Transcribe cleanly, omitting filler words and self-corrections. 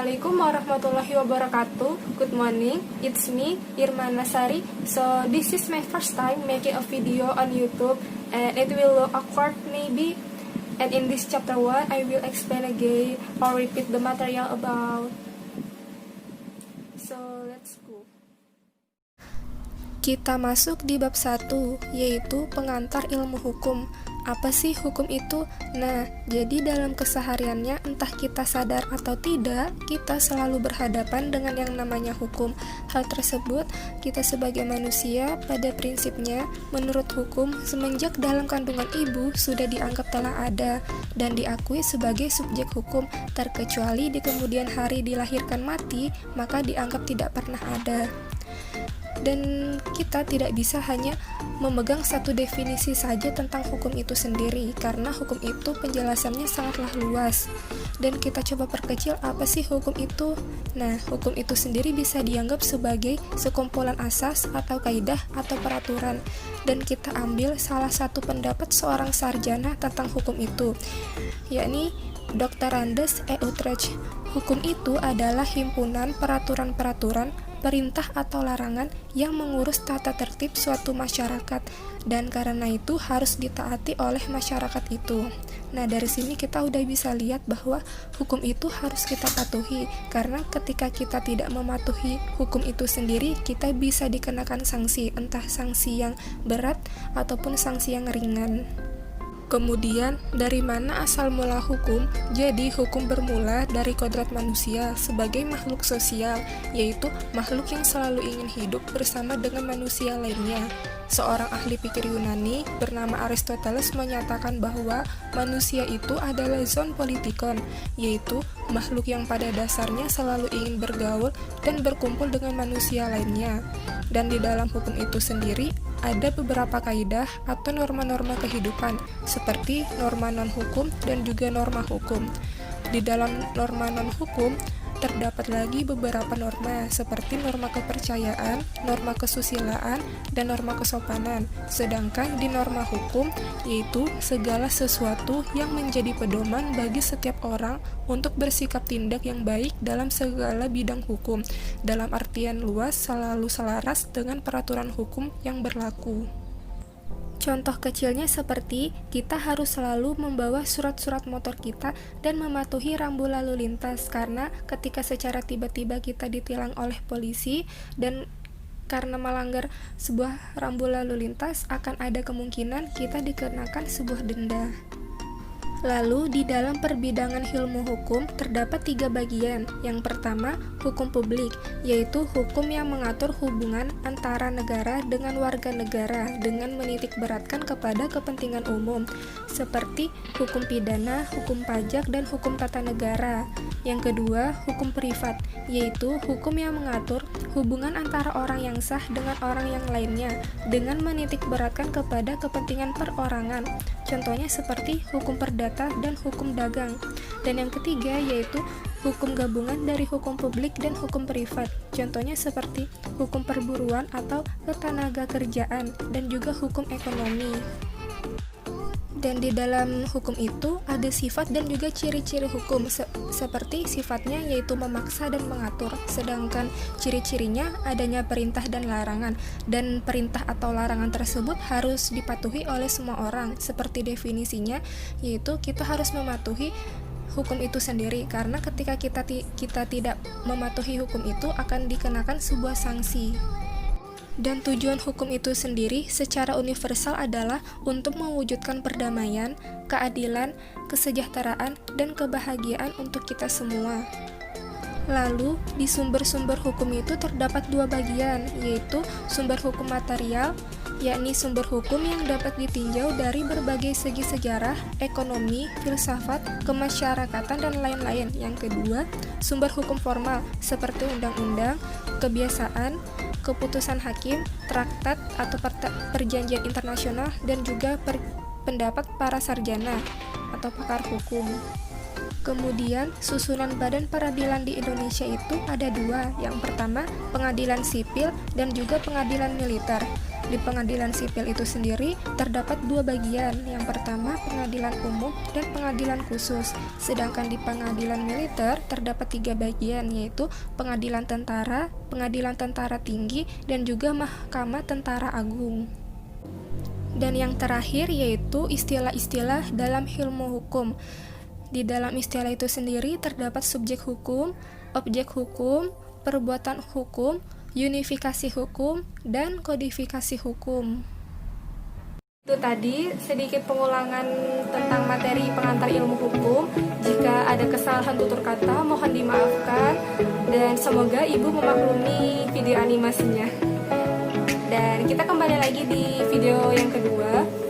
Assalamualaikum warahmatullahi wabarakatuh. Good morning, it's me, Irma Nasari. So this is my first time making a video on YouTube, and it will look awkward maybe. And in this chapter 1, I will explain again or repeat the material about. So let's go. Kita masuk di bab 1, yaitu pengantar ilmu hukum. Apa sih hukum itu? Nah, jadi dalam kesehariannya, entah kita sadar atau tidak, kita selalu berhadapan dengan yang namanya hukum. Hal tersebut, kita sebagai manusia, pada prinsipnya, menurut hukum, semenjak dalam kandungan ibu, sudah dianggap telah ada, dan diakui sebagai subjek hukum, terkecuali di kemudian hari dilahirkan mati, maka dianggap tidak pernah ada. Dan kita tidak bisa hanya memegang satu definisi saja tentang hukum itu sendiri, karena hukum itu penjelasannya sangatlah luas. Dan kita coba perkecil apa sih hukum itu. Nah, hukum itu sendiri bisa dianggap sebagai sekumpulan asas atau kaidah atau peraturan. Dan kita ambil salah satu pendapat seorang sarjana tentang hukum itu, yakni Dr. Andes E. Utrecht. Hukum itu adalah himpunan peraturan-peraturan, perintah atau larangan yang mengurus tata tertib suatu masyarakat, dan karena itu harus ditaati oleh masyarakat itu. Nah, dari sini kita udah bisa lihat bahwa hukum itu harus kita patuhi, karena ketika kita tidak mematuhi hukum itu sendiri, kita bisa dikenakan sanksi, entah sanksi yang berat ataupun sanksi yang ringan. Kemudian, dari mana asal mula hukum? Jadi, hukum bermula dari kodrat manusia sebagai makhluk sosial, yaitu makhluk yang selalu ingin hidup bersama dengan manusia lainnya. Seorang ahli pikir Yunani bernama Aristoteles menyatakan bahwa manusia itu adalah zoon politikon, yaitu makhluk yang pada dasarnya selalu ingin bergaul dan berkumpul dengan manusia lainnya. Dan di dalam hukum itu sendiri, ada beberapa kaidah atau norma-norma kehidupan, seperti norma non-hukum dan juga norma hukum. Di dalam norma non-hukum, terdapat lagi beberapa norma, seperti norma kepercayaan, norma kesusilaan, dan norma kesopanan. Sedangkan di norma hukum, yaitu segala sesuatu yang menjadi pedoman bagi setiap orang untuk bersikap tindak yang baik dalam segala bidang hukum, dalam artian luas selalu selaras dengan peraturan hukum yang berlaku. Contoh kecilnya seperti kita harus selalu membawa surat-surat motor kita dan mematuhi rambu lalu lintas, karena ketika secara tiba-tiba kita ditilang oleh polisi dan karena melanggar sebuah rambu lalu lintas, akan ada kemungkinan kita dikenakan sebuah denda. Lalu, di dalam perbidangan ilmu hukum terdapat 3 bagian. Yang pertama, hukum publik, yaitu hukum yang mengatur hubungan antara negara dengan warga negara dengan menitik beratkan kepada kepentingan umum, seperti hukum pidana, hukum pajak, dan hukum tata negara. Yang kedua, hukum privat, yaitu hukum yang mengatur hubungan antara orang yang sah dengan orang yang lainnya dengan menitik beratkan kepada kepentingan perorangan. Contohnya seperti hukum perdata dan hukum dagang. Dan yang ketiga yaitu hukum gabungan dari hukum publik dan hukum privat. Contohnya seperti hukum perburuan atau ketenaga kerjaan dan juga hukum ekonomi. Dan di dalam hukum itu ada sifat dan juga ciri-ciri hukum, seperti sifatnya yaitu memaksa dan mengatur, sedangkan ciri-cirinya adanya perintah dan larangan, dan perintah atau larangan tersebut harus dipatuhi oleh semua orang. Seperti definisinya, yaitu kita harus mematuhi hukum itu sendiri, karena ketika kita tidak mematuhi hukum itu akan dikenakan sebuah sanksi. Dan tujuan hukum itu sendiri secara universal adalah untuk mewujudkan perdamaian, keadilan, kesejahteraan, dan kebahagiaan untuk kita semua. Lalu, di sumber-sumber hukum itu terdapat 2 bagian, yaitu sumber hukum material, yakni sumber hukum yang dapat ditinjau dari berbagai segi sejarah, ekonomi, filsafat, kemasyarakatan, dan lain-lain. Yang kedua, sumber hukum formal, seperti undang-undang, kebiasaan, keputusan hakim, traktat atau perjanjian internasional, dan juga pendapat para sarjana atau pakar hukum. Kemudian, susunan badan peradilan di Indonesia itu ada 2. Yang pertama, pengadilan sipil dan juga pengadilan militer. Di pengadilan sipil itu sendiri terdapat dua bagian. Yang pertama pengadilan umum dan pengadilan khusus. Sedangkan di pengadilan militer terdapat tiga bagian, yaitu pengadilan tentara tinggi, dan juga mahkamah tentara agung. Dan yang terakhir yaitu istilah-istilah dalam ilmu hukum. Di dalam istilah itu sendiri terdapat subjek hukum, objek hukum, perbuatan hukum, unifikasi hukum, dan kodifikasi hukum. Itu tadi sedikit pengulangan tentang materi pengantar ilmu hukum. Jika ada kesalahan tutur kata, mohon dimaafkan, dan semoga Ibu memaklumi video animasinya. Dan kita kembali lagi di video yang kedua.